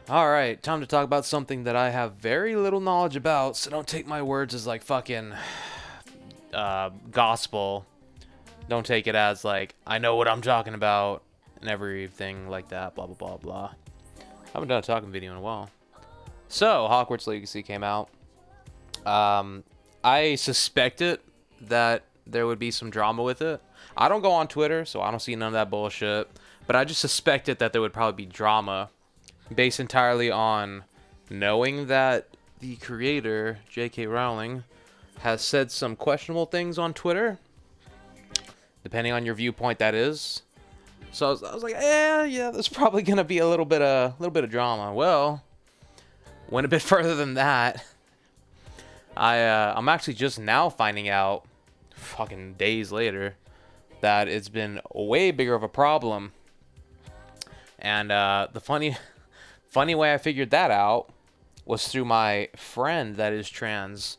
Alright, time to talk about something that I have very little knowledge about, so don't take my words as like fucking gospel. Don't take it as like, I know what I'm talking about, and everything like that, blah blah blah blah. I haven't done a talking video in a while. So, Hogwarts Legacy came out. I suspected that there would be some drama with it. I don't go on Twitter, so I don't see none of that bullshit. But I just suspected that there would probably be drama based entirely on knowing that the creator, J.K. Rowling, has said some questionable things on Twitter, depending on your viewpoint, that is. So I was like, yeah, there's probably gonna be a little bit of drama. Well, went a bit further than that. I'm actually just now finding out, fucking days later, that it's been way bigger of a problem. And the funny way I figured that out was through my friend that is trans.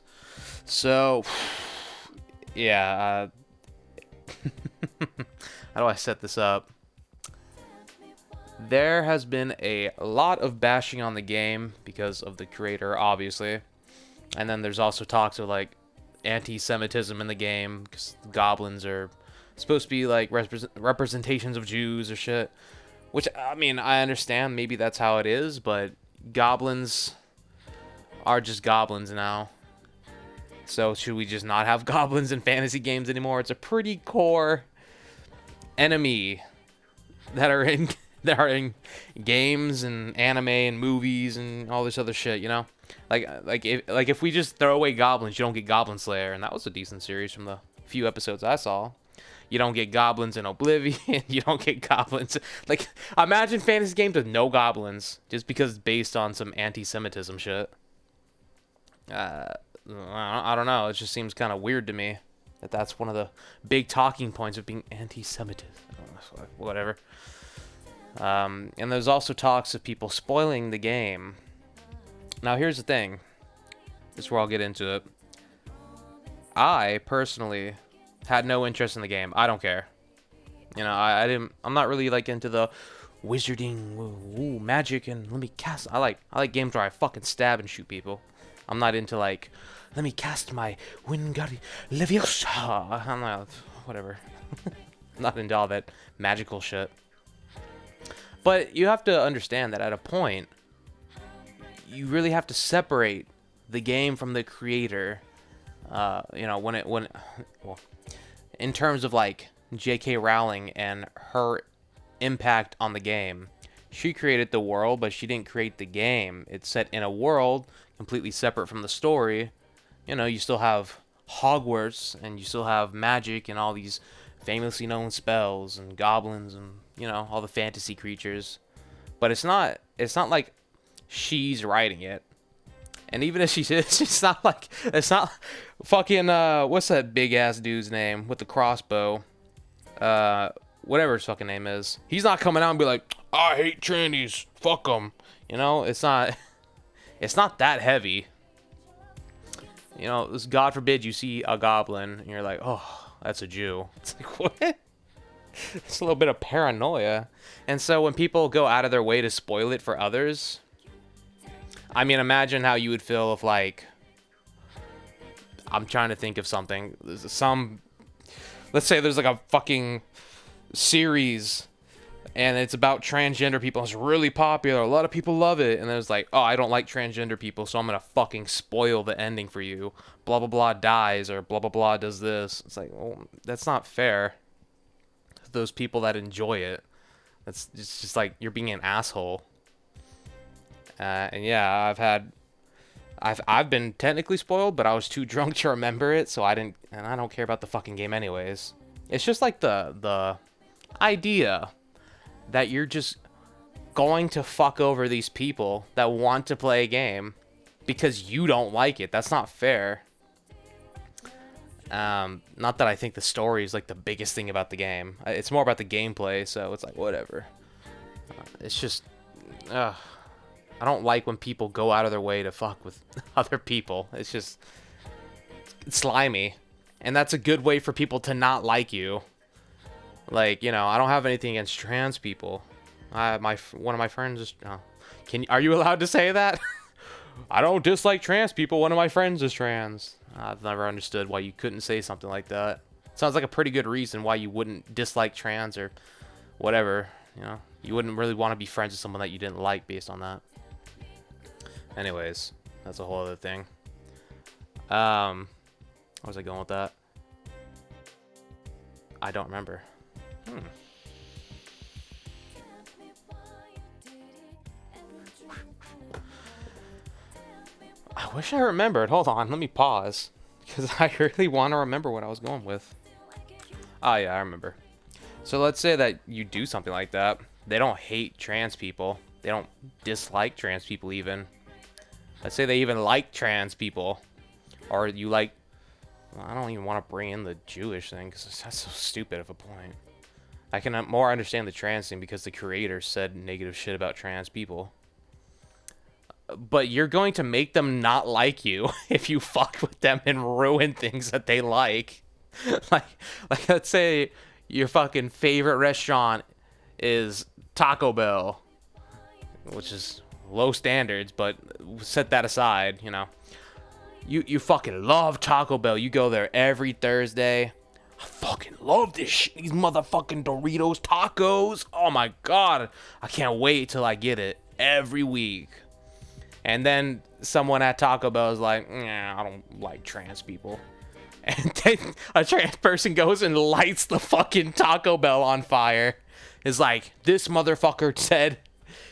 So, yeah. How do I set this up? There has been a lot of bashing on the game because of the creator, obviously. And then there's also talks of like anti-Semitism in the game because goblins are supposed to be like representations of Jews or shit. Which, I mean, I understand maybe that's how it is, but goblins are just goblins now. So should we just not have goblins in fantasy games anymore? It's a pretty core enemy that are in games and anime and movies and all this other shit, you know? Like if we just throw away goblins, you don't get Goblin Slayer, and that was a decent series from the few episodes I saw. You don't get goblins in Oblivion. You don't get goblins. Like, imagine fantasy games with no goblins just because it's based on some anti-Semitism shit. I don't know. It just seems kind of weird to me that that's one of the big talking points of being anti-Semitism. Whatever. And there's also talks of people spoiling the game. Now, here's the thing. This is where I'll get into it. I, personally, had no interest in the game. I don't care. You know, I'm not really, like, into the wizarding, ooh, magic, and let me cast. I like games where I fucking stab and shoot people. I'm not into, like, let me cast my Wingardium Leviosa. I'm not, whatever. Not into all that magical shit. But you have to understand that at a point, you really have to separate the game from the creator. You know, well, in terms of like J.K. Rowling and her impact on the game. She created the world, but she didn't create the game. It's set in a world completely separate from the story. You know, you still have Hogwarts, and you still have magic and all these famously known spells and goblins and, you know, all the fantasy creatures. But it's not like she's writing it. And even if she is, it's not fucking, what's that big ass dude's name with the crossbow? Whatever his fucking name is. He's not coming out and be like, I hate trannies, fuck them. You know, it's not that heavy. You know, God forbid you see a goblin and you're like, oh, that's a Jew. It's like, what? It's a little bit of paranoia. And so when people go out of their way to spoil it for others, I mean, imagine how you would feel if, like, I'm trying to think of something. Let's say there's like a fucking series and it's about transgender people. It's really popular. A lot of people love it. And there's like, oh, I don't like transgender people, so I'm going to fucking spoil the ending for you. Blah, blah, blah dies, or blah, blah, blah does this. It's like, well, that's not fair. Those people that enjoy it. It's just like, you're being an asshole. And yeah, I've been technically spoiled, but I was too drunk to remember it, so I didn't, and I don't care about the fucking game anyways. It's just like the idea that you're just going to fuck over these people that want to play a game because you don't like it. That's not fair. Not that I think the story is like the biggest thing about the game. It's more about the gameplay, so it's like, whatever. It's just, I don't like when people go out of their way to fuck with other people. It's just, it's slimy. And that's a good way for people to not like you. Like, you know, I don't have anything against trans people. One of my friends is, Are you allowed to say that? I don't dislike trans people. One of my friends is trans. I've never understood why you couldn't say something like that. Sounds like a pretty good reason why you wouldn't dislike trans or whatever. You know, you wouldn't really want to be friends with someone that you didn't like based on that. Anyways, that's a whole other thing. Where was I going with that? I don't remember. I wish I remembered. Hold on, let me pause. Because I really want to remember what I was going with. Oh yeah, I remember. So let's say that you do something like that. They don't hate trans people. They don't dislike trans people even. Let's say they even like trans people. Or you like... Well, I don't even want to bring in the Jewish thing because that's so stupid of a point. I can more understand the trans thing because the creator said negative shit about trans people. But you're going to make them not like you if you fuck with them and ruin things that they like. like let's say your fucking favorite restaurant is Taco Bell, which is low standards, but set that aside, you know. You fucking love Taco Bell. You go there every Thursday. I fucking love this shit. These motherfucking Doritos tacos. Oh my god. I can't wait till I get it every week. And then someone at Taco Bell is like, nah, I don't like trans people. And then a trans person goes and lights the fucking Taco Bell on fire. Is like, this motherfucker said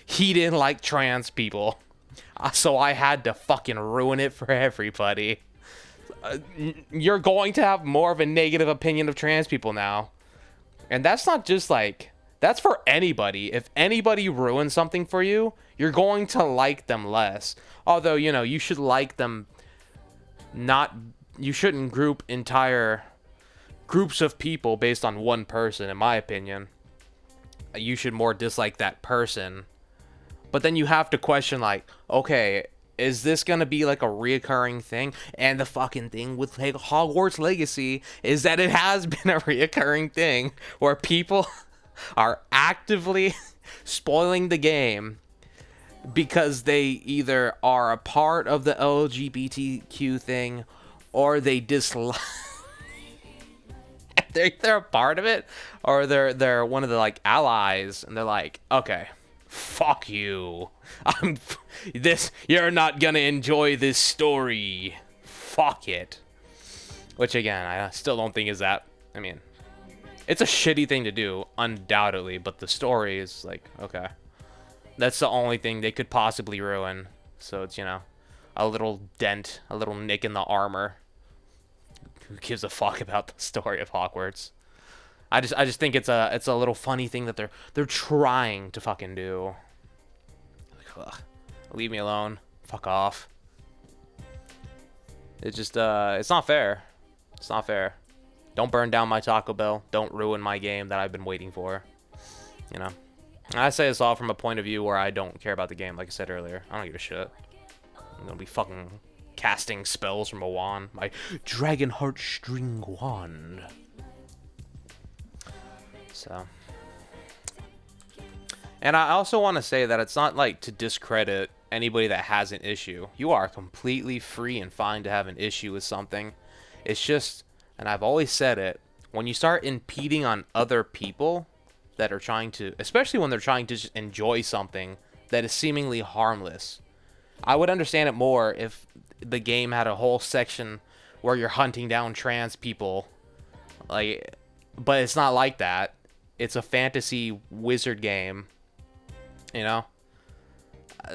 he didn't like trans people. So I had to fucking ruin it for everybody. You're going to have more of a negative opinion of trans people now. And that's not just like... That's for anybody. If anybody ruins something for you, you're going to like them less. Although, you know, you should like them not... You shouldn't group entire groups of people based on one person, in my opinion. You should more dislike that person. But then you have to question, like, okay, is this going to be like a reoccurring thing? And the fucking thing with like, Hogwarts Legacy is that it has been a reoccurring thing where people are actively spoiling the game because they either are a part of the LGBTQ thing or they dislike... they're either a part of it or they're one of the like allies, and they're like, okay, fuck you. You're not gonna enjoy this story. Fuck it. Which again, I still don't think is that... I mean, it's a shitty thing to do, undoubtedly, but the story is like, okay. That's the only thing they could possibly ruin. So it's, you know, a little dent, a little nick in the armor. Who gives a fuck about the story of Hogwarts? I just think it's a little funny thing that they're trying to fucking do. Like, ugh, leave me alone. Fuck off. It's just it's not fair. It's not fair. Don't burn down my Taco Bell. Don't ruin my game that I've been waiting for. You know. And I say this all from a point of view where I don't care about the game, like I said earlier. I don't give a shit. I'm gonna be fucking casting spells from a wand. My dragon heartstring wand. So. And I also want to say that it's not like to discredit anybody that has an issue. You are completely free and fine to have an issue with something. It's just, and I've always said it, when you start impeding on other people that are trying to, especially when they're trying to just enjoy something that is seemingly harmless. I would understand it more if the game had a whole section where you're hunting down trans people. Like, but it's not like that. It's a fantasy wizard game. You know?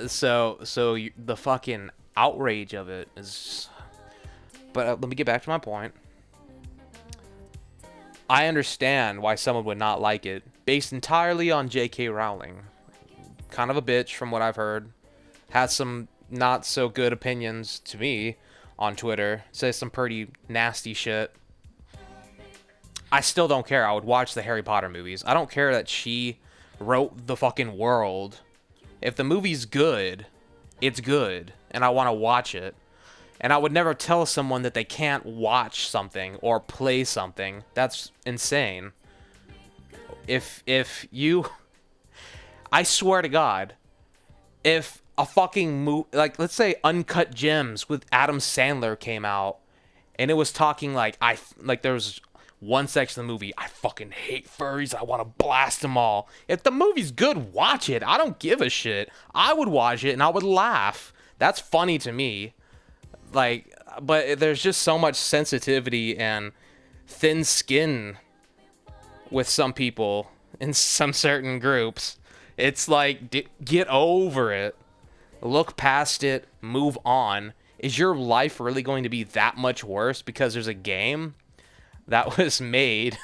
So the fucking outrage of it is... But let me get back to my point. I understand why someone would not like it, based entirely on J.K. Rowling. Kind of a bitch from what I've heard. Has some not so good opinions to me on Twitter. Says some pretty nasty shit. I still don't care. I would watch the Harry Potter movies. I don't care that she wrote the fucking world. If the movie's good, it's good. And I want to watch it. And I would never tell someone that they can't watch something or play something. That's insane. If you... I swear to God, if a fucking movie, like, let's say Uncut Gems with Adam Sandler came out, and it was talking like, there was one section of the movie, I fucking hate furries, I want to blast them all. If the movie's good, watch it. I don't give a shit. I would watch it and I would laugh. That's funny to me. Like, but there's just so much sensitivity and thin skin with some people in some certain groups. It's like, get over it. Look past it. Move on. Is your life really going to be that much worse because there's a game that was made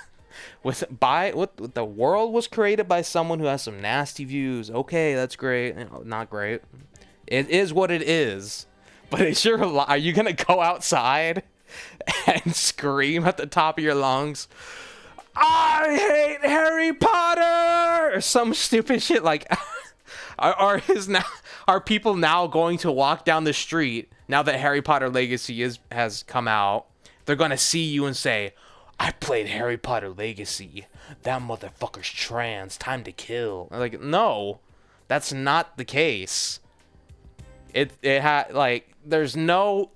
the world was created by someone who has some nasty views? Okay, that's great. Not great. It is what it is. But are you gonna go outside and scream at the top of your lungs, I hate Harry Potter, or some stupid shit like? Are people now going to walk down the street now that Harry Potter Legacy has come out? They're gonna see you and say, I played Harry Potter Legacy. That motherfucker's trans. Time to kill. Like, no, that's not the case. There's no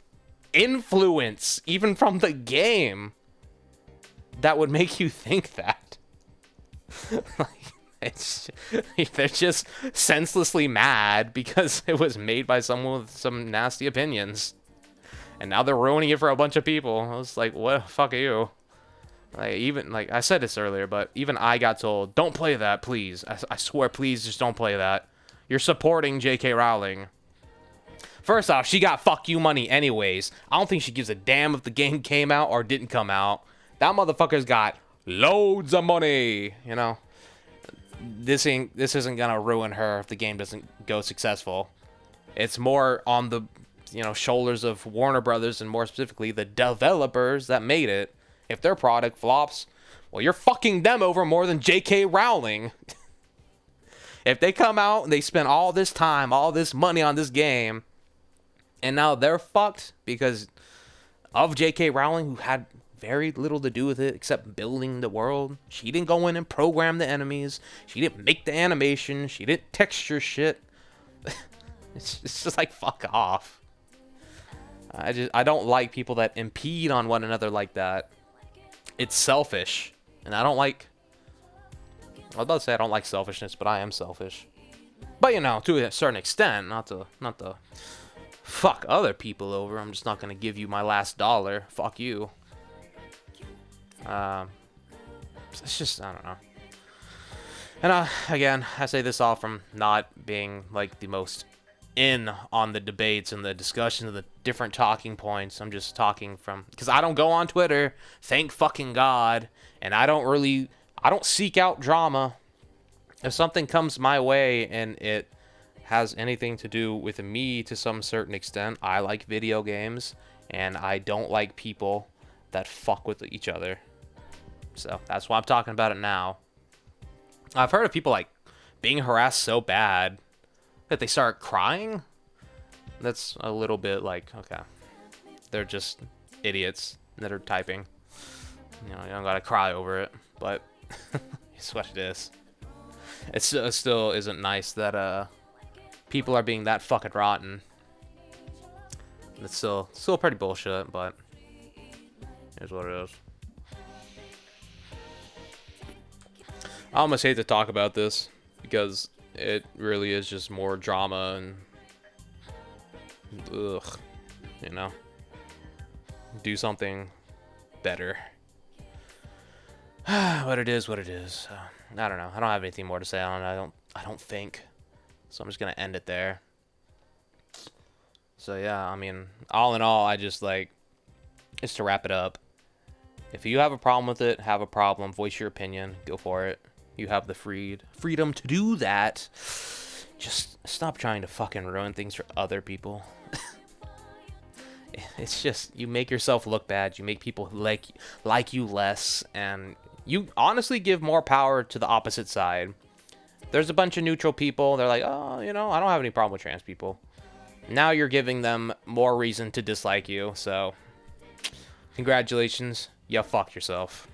influence even from the game that would make you think that. They're just senselessly mad because it was made by someone with some nasty opinions, and now they're ruining it for a bunch of people. I was like, what the fuck are you? Like I said this earlier, but even I got told, don't play that, please. I swear, please just don't play that. You're supporting J.K. Rowling. First off, she got fuck you money anyways. I don't think she gives a damn if the game came out or didn't come out. That motherfucker's got loads of money, you know. This isn't gonna ruin her if the game doesn't go successful. It's more on the, shoulders of Warner Brothers, and more specifically the developers that made it. If their product flops, well, you're fucking them over more than J.K. Rowling. If they come out and they spend all this time, all this money on this game, and now they're fucked because of J.K. Rowling, who had very little to do with it except building the world. She didn't go in and program the enemies. She didn't make the animation. She didn't texture shit. It's just like, fuck off. I don't like people that impede on one another like that. It's selfish, and I was about to say I don't like selfishness, but I am selfish. But to a certain extent, not to fuck other people over. I'm just not gonna give you my last dollar. Fuck you. It's just, I don't know. And again, I say this all from not being like the most in on the debates and the discussion of the different talking points. I'm just talking from, because I don't go on Twitter, thank fucking God, and I don't seek out drama. If something comes my way and it has anything to do with me to some certain extent, I like video games, and I don't like people that fuck with each other. So that's why I'm talking about it now. I've heard of people like being harassed so bad that they start crying. That's a little bit like, okay, they're just idiots that are typing. You don't gotta cry over it, but it's what it is. It still isn't nice that people are being that fucking rotten. It's still pretty bullshit, but here's what it is. I almost hate to talk about this because it really is just more drama and do something better. But it is what it is. I don't know. I don't have anything more to say on it. I don't think. So I'm just gonna end it there. So yeah, I mean, all in all, just to wrap it up. If you have a problem with it, have a problem, voice your opinion, go for it. You have the freedom to do that. Just stop trying to fucking ruin things for other people. It's just, you make yourself look bad. You make people like you less, and you honestly give more power to the opposite side. There's a bunch of neutral people. They're like, oh, I don't have any problem with trans people. Now you're giving them more reason to dislike you. So, congratulations. You fucked yourself.